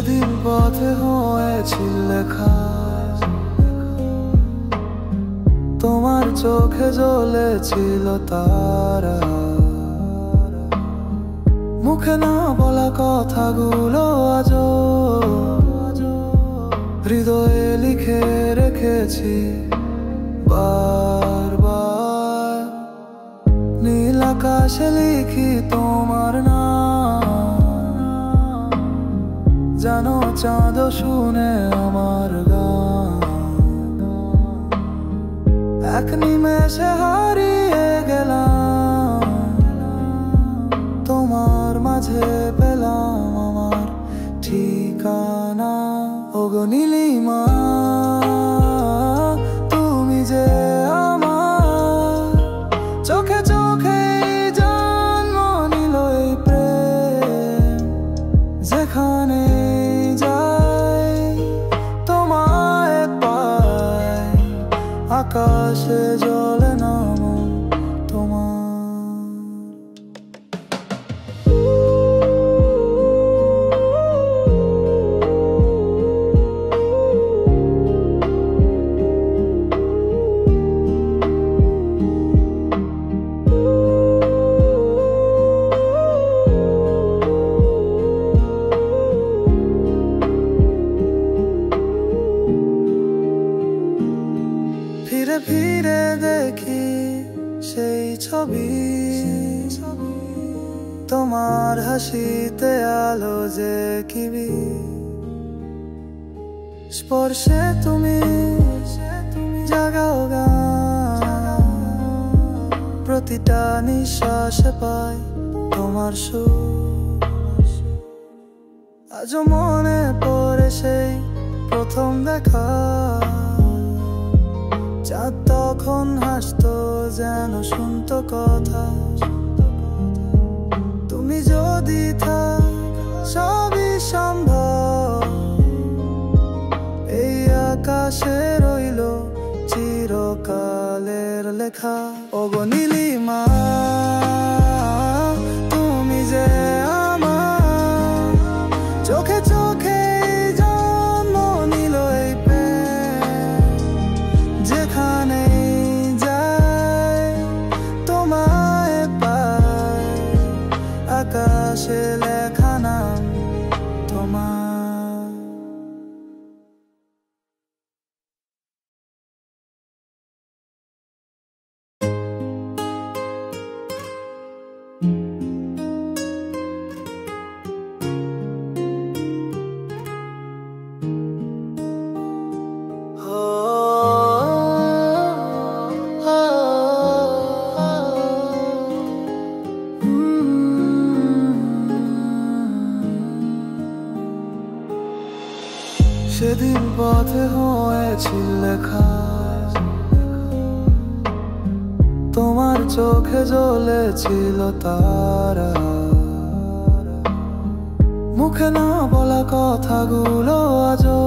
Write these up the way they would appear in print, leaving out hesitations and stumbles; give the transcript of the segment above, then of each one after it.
সেদিন পথে হয়েছিল লেখা, তোমার চোখে জ্বলেছিল তারা। মুখে না বলা কথাগুলো আজও হৃদয়ে লিখে রেখেছি বারবার। নীল আকাশে লিখি তোমার নাম, জানো চাঁদ শুনে আমার গান। এক নিমেষে হারিয়ে গেলাম, তোমার মাঝে পেলাম আমার ঠিকানা। ওগো নীলিমা, তুমি যে আমার চোখে চোখে জন্ম নিল এই প্রেম। যেখানে যাই তোমায় পাই, আকাশে জ্বলে নাম তোমার। ফিরে ফিরে দেখি সেই ছবি, তোমার হাসিতে আলো যে কিবি। স্পর্শে তুমি জাগাও গান, প্রতিটা নিঃশ্বাসে পাই তোমার সুর। আজও মনে পড়ে সেই প্রথম দেখা, চাঁদ তখন হাসতো যেন শুনতো কথা। তুমি যদি থাক সবই সম্ভব, এই আকাশে রইল চিরকালের লেখা। ওগো নীলিমা, তুমি যে আমার চোখে চোখে জন্ম নিল এই প্রেম। যেখানে যাই তোমায় পাই, আকাশে লেখা নাম তোমার। সেদিন পথে হয়েছিল লেখা, তোমার চোখে জ্বলেছিল তারা। মুখে না বলা কথাগুলো আজও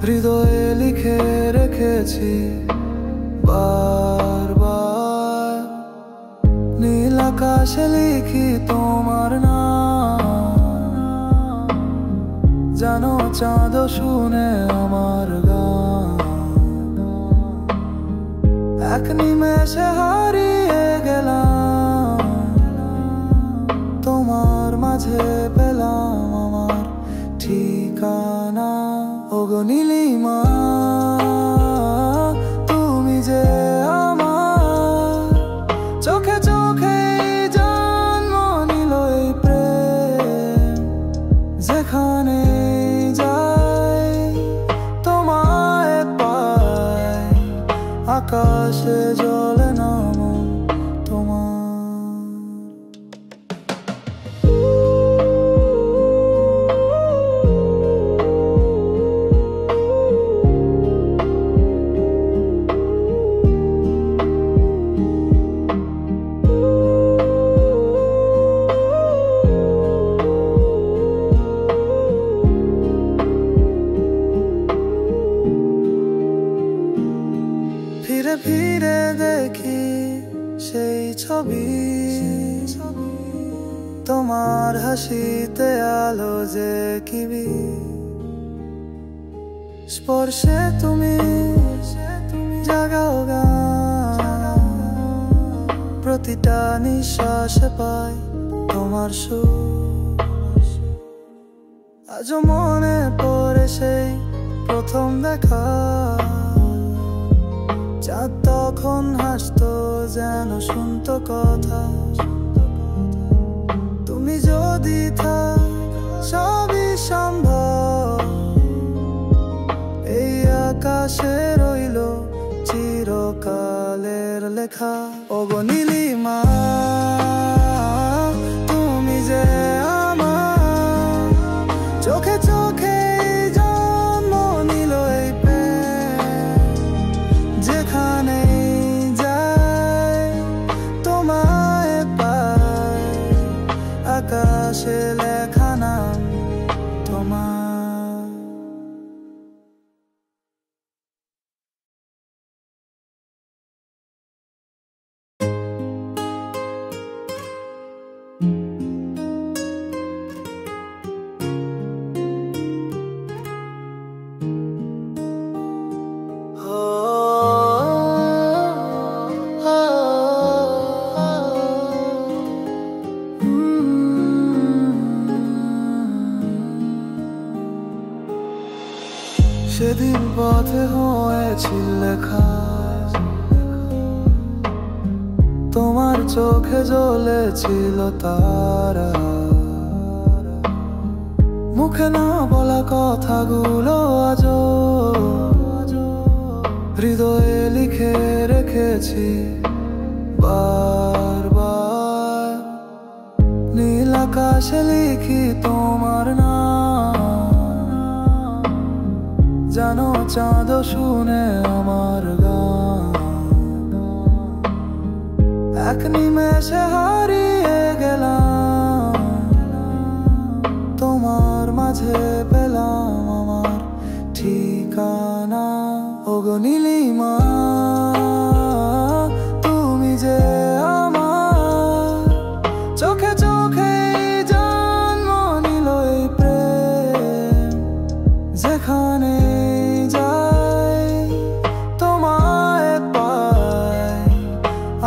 হৃদয়ে লিখে রেখেছি বারবার। নীল আকাশে লিখি তোমার নাম, জানো চাঁদ শুনে আমার গান। এক নিমেষে হারিয়ে গেলাম, তোমার মাঝে পেলাম আমার ঠিকানা। ওগো নীলিমা, তুমি যে আমার চোখে চোখে জন্ম নিল এই প্রেম। যেখানে যাই তোমায় পাই, আকাশে জ্বলে নাম তোমার। ফিরে ফিরে দেখি সেই ছবি, তোমার হাসিতে আলো যে কিবি, স্পর্শে তুমি জাগাও গান, প্রতিটা নিঃশ্বাসে পাই তোমার সুর। আজও মনে পড়ে সেই প্রথম দেখা, চাঁদ তখন হাসতো যেন শুনতো কথা। তুমি যদি থাক সবই সম্ভব, এই আকাশে রইল চিরকালের লেখা। ওগো নীলিমা, তুমি যে আমার চোখে চোখে জন্ম নিল এই প্রেম, যেখানে যায় তোমায় পায়, আকাশে লেখা নাম তোমার। সেদিন পথে হয়েছিল লেখা, তোমার চোখে জ্বলেছিল তারা, মুখে না বলা কথাগুলো আজও হৃদয়ে লিখে রেখেছি বারবার। নীল আকাশে লিখি তোমার নাম, জানো চাঁদ শুনে আমার গান। এক নিমেষে হারিয়ে গেলাম, তোমার মাঝে পেলাম আমার ঠিকানা। ওগো নীলিমা, তুমি যে আমার চোখে চোখে জন্ম নিল এই প্রেম, যেখানে যাই তোমায় পাই,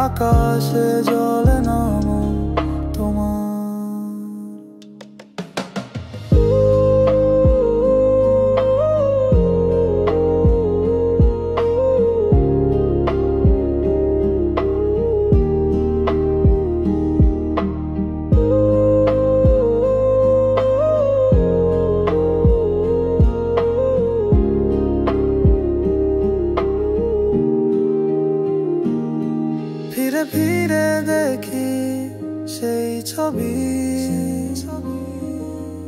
আকাশে জ্বলে নাম তোমার। ফিরে ফিরে দেখি সেই ছবি,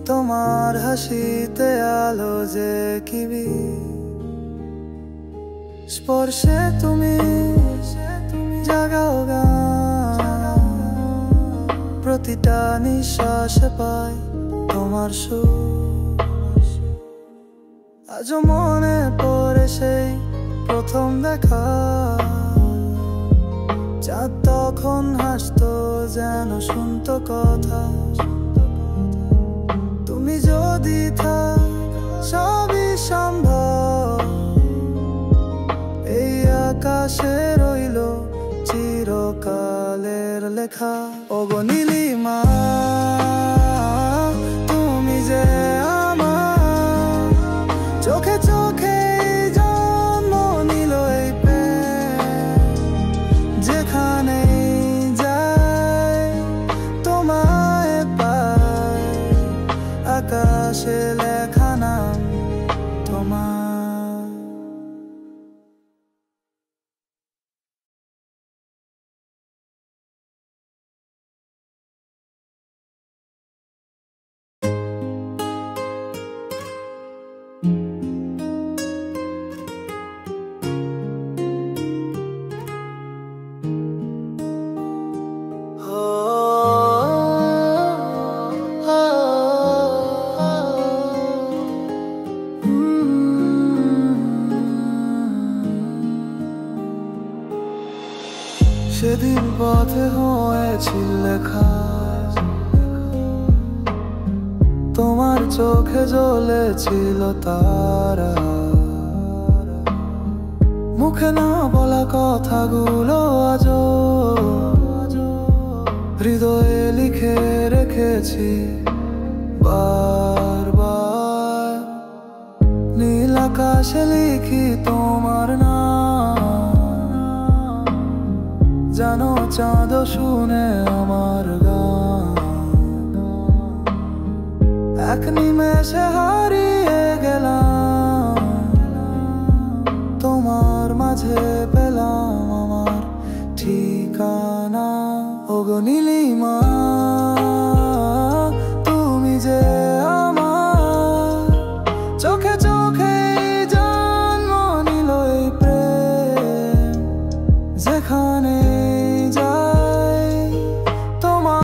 তোমার হাসিতে আলো যে কিবি, স্পর্শে তুমি জাগাও গান, প্রতিটা নিঃশ্বাসে পাই তোমার সুর। আজও মনে পড়ে সেই প্রথম দেখা, চাঁদ তখন হাসতো যেন শুনতো কথা। তুমি যদি থাক সবই সম্ভব, এই আকাশে রইল চিরকালের লেখা। ওগো নীলিমা, তুমি যে আমার চোখে চোখে জন্ম নিল এই প্রেম, যেখানে যায় তোমায় পায়, আকাশে লেখা নাম তোমার। সেদিন পথে হয়েছিল লেখা, তোমার চোখে জ্বলেছিল তারা, মুখে না বলা কথাগুলো আজও হৃদয়ে লিখে রেখেছি বারবার। নীল আকাশে লিখি তোমার নাম, জানো চাঁদ শুনে আমার গান। এক নিমেষে হারিয়ে গেলাম, তোমার মাঝে পেলাম আমার ঠিকানা। ওগো নীলিমা, তুমি যে আমার চোখে চোখে জন্ম নিল এই প্রেম, যেখানে